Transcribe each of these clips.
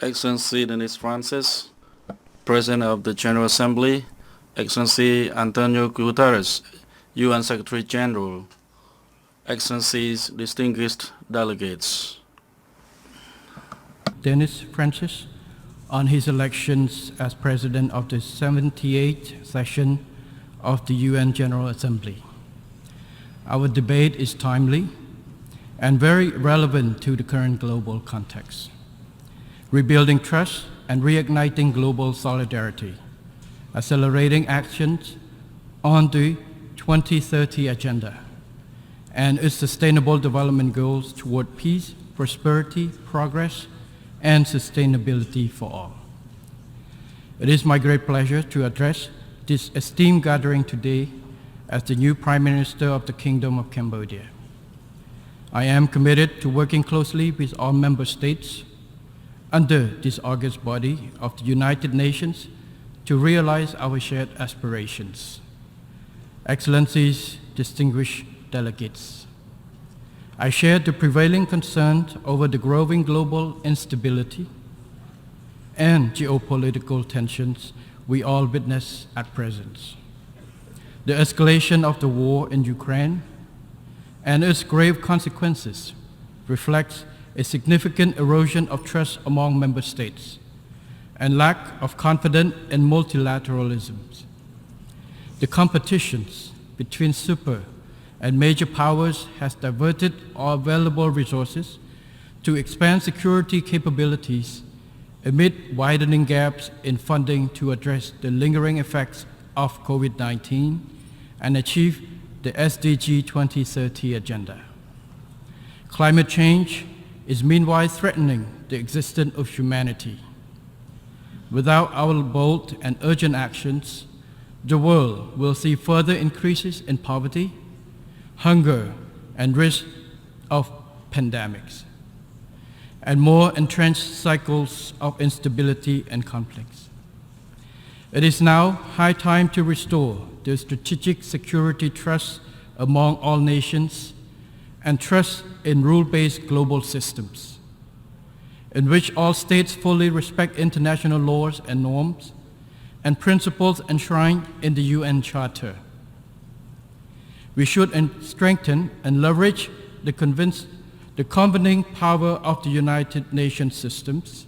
Excellency Dennis Francis, President of the General Assembly, Excellency Antonio Guterres, UN Secretary General, Excellencies, distinguished delegates. Dennis Francis, on his elections as President of the 78th session of the UN General Assembly. Our debate is timely and very relevant to the current global context. Rebuilding trust and reigniting global solidarity, accelerating actions on the 2030 agenda and its sustainable development goals toward peace, prosperity, progress, and sustainability for all. It is my great pleasure to address this esteemed gathering today as the new Prime Minister of the Kingdom of Cambodia. I am committed to working closely with all member states under this august body of the United Nations to realize our shared aspirations. Excellencies, distinguished delegates, I share the prevailing concerns over the growing global instability and geopolitical tensions we all witness at present. The escalation of the war in Ukraine and its grave consequences reflects a significant erosion of trust among member states and lack of confidence in multilateralism. The competitions between super and major powers has diverted all available resources to expand security capabilities amid widening gaps in funding to address the lingering effects of COVID-19 and achieve the SDG 2030 agenda. Climate change is meanwhile threatening the existence of humanity. Without our bold and urgent actions, the world will see further increases in poverty, hunger, and risk of pandemics, and more entrenched cycles of instability and conflicts. It is now high time to restore the strategic security trust among all nations and trust in rule-based global systems, in which all states fully respect international laws and norms and principles enshrined in the UN Charter. We should strengthen and leverage the convening power of the United Nations systems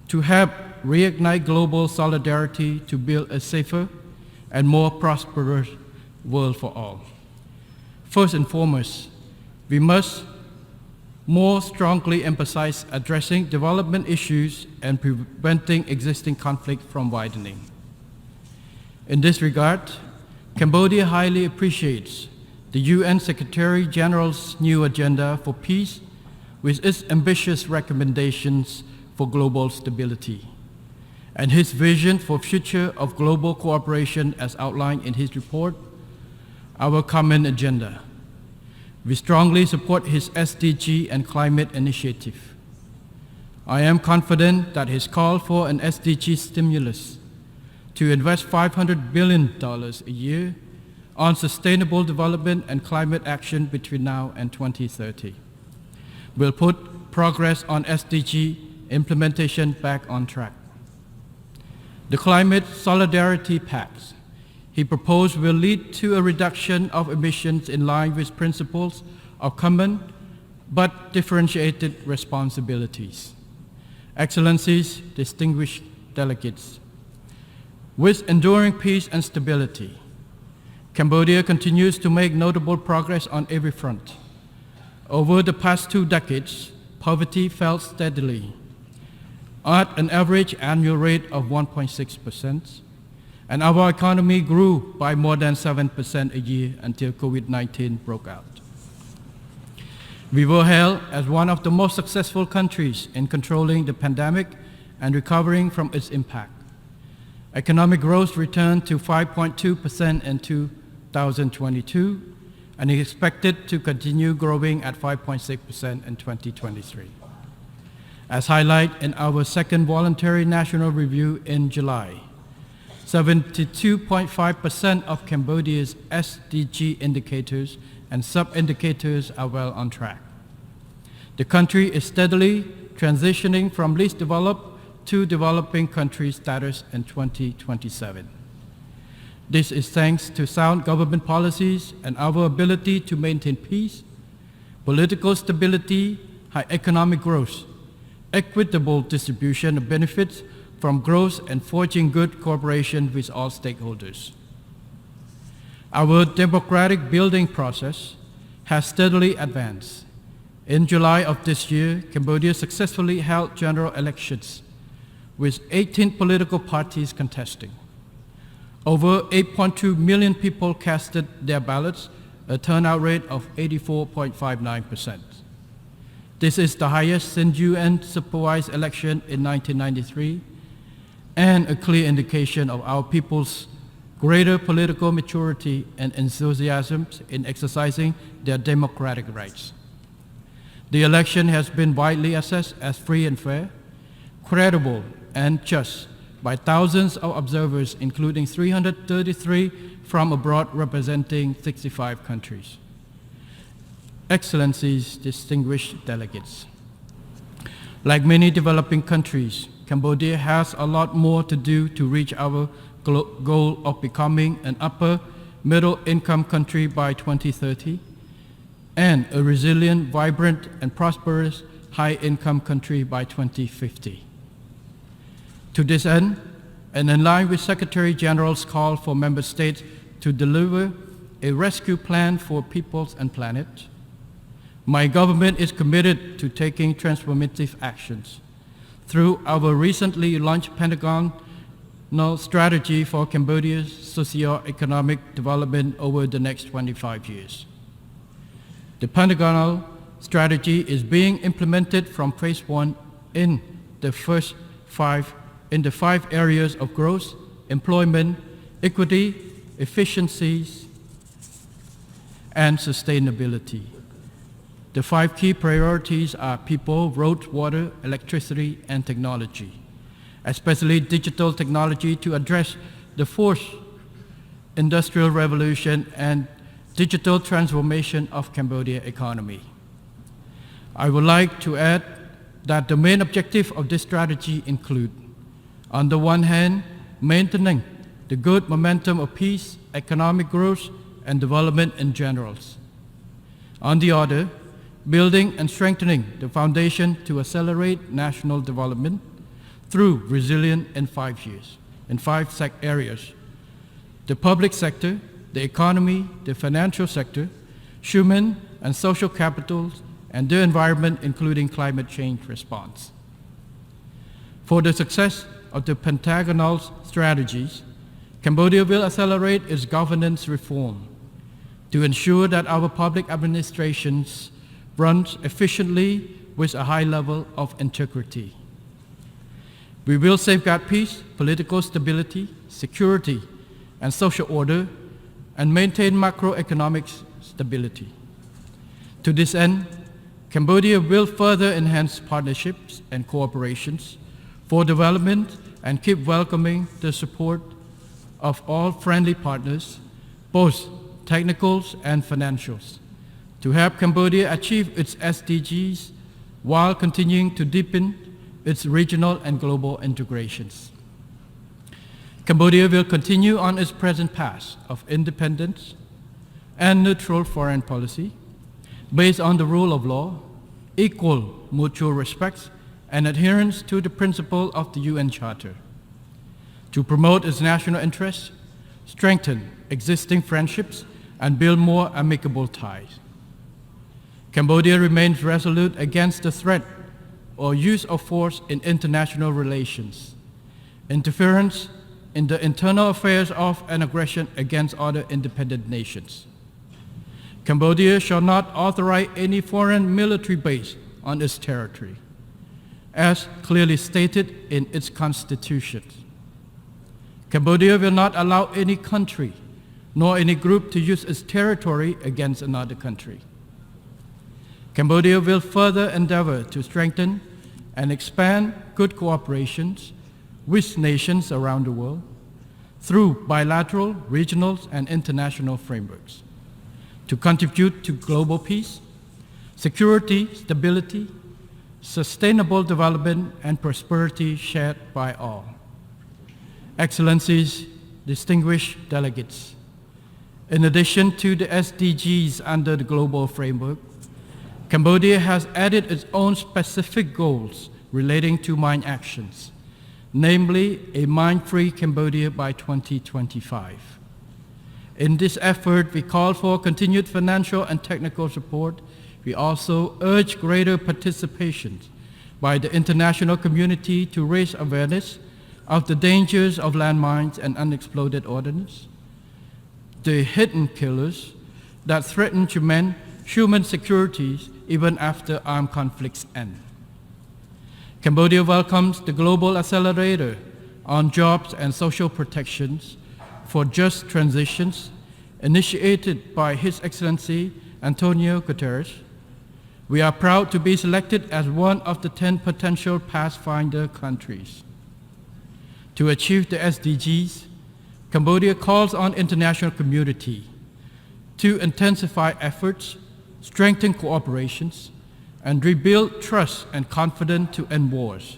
to help reignite global solidarity to build a safer and more prosperous world for all. First and foremost, we must more strongly emphasize addressing development issues and preventing existing conflict from widening. In this regard, Cambodia highly appreciates the UN Secretary General's new agenda for peace with its ambitious recommendations for global stability and his vision for future of global cooperation as outlined in his report, Our Common Agenda. We strongly support his SDG and climate initiative. I am confident that his call for an SDG stimulus to invest $500 billion a year on sustainable development and climate action between now and 2030 will put progress on SDG implementation back on track. The Climate Solidarity Pact he proposed will lead to a reduction of emissions in line with principles of common but differentiated responsibilities. Excellencies, distinguished delegates, with enduring peace and stability, Cambodia continues to make notable progress on every front. Over the past 2 decades, poverty fell steadily at an average annual rate of 1.6%, and our economy grew by more than 7% a year until COVID-19 broke out. We were hailed as one of the most successful countries in controlling the pandemic and recovering from its impact. Economic growth returned to 5.2% in 2022 and is expected to continue growing at 5.6% in 2023. As highlighted in our second voluntary national review in July, 72.5% of Cambodia's SDG indicators and sub-indicators are well on track. The country is steadily transitioning from least developed to developing country status in 2027. This is thanks to sound government policies and our ability to maintain peace, political stability, high economic growth, equitable distribution of benefits from growth, and forging good cooperation with all stakeholders. Our democratic building process has steadily advanced. In July of this year, Cambodia successfully held general elections with 18 political parties contesting. Over 8.2 million people casted their ballots, a turnout rate of 84.59%. This is the highest since UN-supervised election in 1993 and a clear indication of our people's greater political maturity and enthusiasm in exercising their democratic rights. The election has been widely assessed as free and fair, credible and just by thousands of observers, including 333 from abroad representing 65 countries. Excellencies, distinguished delegates. Like many developing countries, Cambodia has a lot more to do to reach our goal of becoming an upper middle income country by 2030 and a resilient, vibrant, and prosperous high income country by 2050. To this end, and in line with Secretary General's call for member states to deliver a rescue plan for peoples and planet, my government is committed to taking transformative actions through our recently launched Pentagonal strategy for Cambodia's socio-economic development over the next 25 years. The Pentagonal strategy is being implemented from phase 1 in the 5 areas of growth, employment, equity, efficiencies, and sustainability. The 5 key priorities are people, road, water, electricity, and technology, especially digital technology to address the fourth industrial revolution and digital transformation of Cambodia economy. I would like to add that the main objective of this strategy include, on the one hand, maintaining the good momentum of peace, economic growth, and development in general. On the other, building and strengthening the foundation to accelerate national development through resilience in 5 areas: the public sector, the economy, the financial sector, human and social capital, and the environment, including climate change response. For the success of the Pentagonal strategies, Cambodia will accelerate its governance reform to ensure that our public administrations runs efficiently with a high level of integrity. We will safeguard peace, political stability, security, and social order, and maintain macroeconomic stability. To this end, Cambodia will further enhance partnerships and cooperations for development and keep welcoming the support of all friendly partners, both technicals and financials, to help Cambodia achieve its SDGs while continuing to deepen its regional and global integrations. Cambodia will continue on its present path of independence and neutral foreign policy based on the rule of law, equal mutual respect, and adherence to the principle of the UN Charter, to promote its national interests, strengthen existing friendships, and build more amicable ties. Cambodia remains resolute against the threat or use of force in international relations, interference in the internal affairs of and aggression against other independent nations. Cambodia shall not authorize any foreign military base on its territory, as clearly stated in its constitution. Cambodia will not allow any country nor any group to use its territory against another country. Cambodia will further endeavor to strengthen and expand good cooperations with nations around the world through bilateral, regional, and international frameworks to contribute to global peace, security, stability, sustainable development, and prosperity shared by all. Excellencies, distinguished delegates, in addition to the SDGs under the global framework, Cambodia has added its own specific goals relating to mine actions, namely a mine-free Cambodia by 2025. In this effort, we call for continued financial and technical support. We also urge greater participation by the international community to raise awareness of the dangers of landmines and unexploded ordnance, the hidden killers that threaten human security even after armed conflicts end. Cambodia welcomes the Global Accelerator on Jobs and Social Protections for Just Transitions, initiated by His Excellency Antonio Guterres. We are proud to be selected as one of the 10 potential Pathfinder countries. To achieve the SDGs, Cambodia calls on international community to intensify efforts, strengthen cooperations, and rebuild trust and confidence to end wars,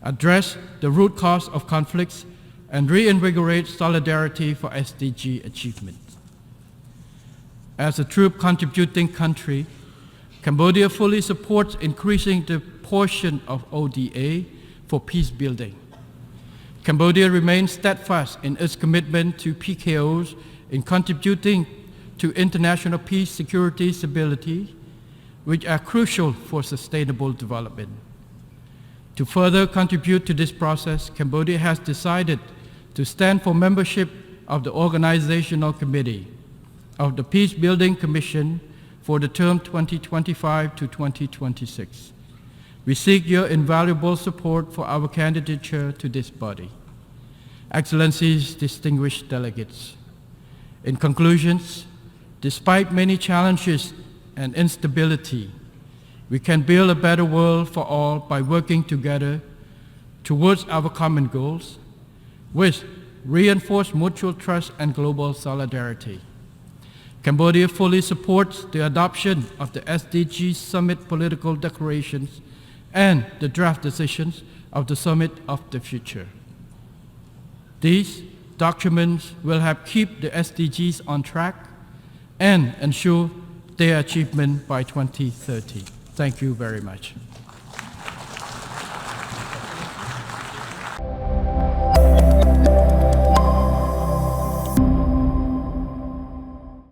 address the root cause of conflicts, and reinvigorate solidarity for SDG achievement. As a troop contributing country, Cambodia fully supports increasing the portion of ODA for peace building. Cambodia remains steadfast in its commitment to PKOs in contributing to international peace, security, stability, which are crucial for sustainable development. To further contribute to this process, Cambodia has decided to stand for membership of the Organizational Committee of the Peace Building Commission for the term 2025 to 2026. We seek your invaluable support for our candidature to this body. Excellencies, distinguished delegates, in conclusions, despite many challenges and instability, we can build a better world for all by working together towards our common goals, which reinforce mutual trust and global solidarity. Cambodia fully supports the adoption of the SDG Summit political declarations and the draft decisions of the Summit of the Future. These documents will help keep the SDGs on track and ensure their achievement by 2030. Thank you very much.